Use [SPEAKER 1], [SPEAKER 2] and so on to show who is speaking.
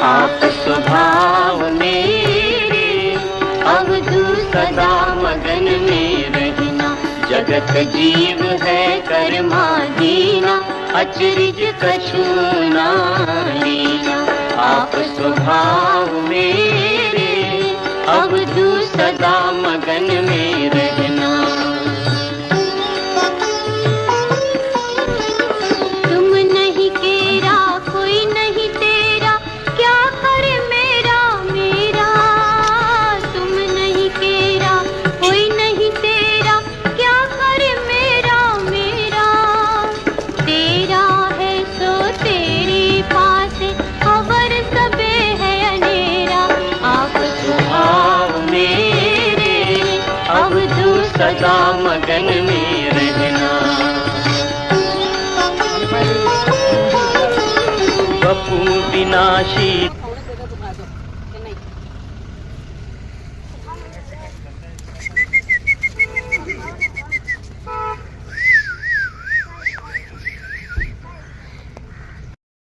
[SPEAKER 1] आप स्वभाव मेरे, अवधू सदा मगन में रहना। जगत जीव है कर्माधीना, अचरज कछु ना लेना। आप स्वभाव मेरे, अवधू सदा मगन में रहना।
[SPEAKER 2] तुम नहीं केरा कोई नहीं तेरा, क्या करे मेरा मेरा। तुम नहीं केरा कोई नहीं तेरा, क्या करे मेरा मेरा। तेरा है सो तेरे पास, खबर सबे है अनेरा। आप
[SPEAKER 1] स्वभाव मेरे, अवधू सदा मगन में रहना। बपू विनाशी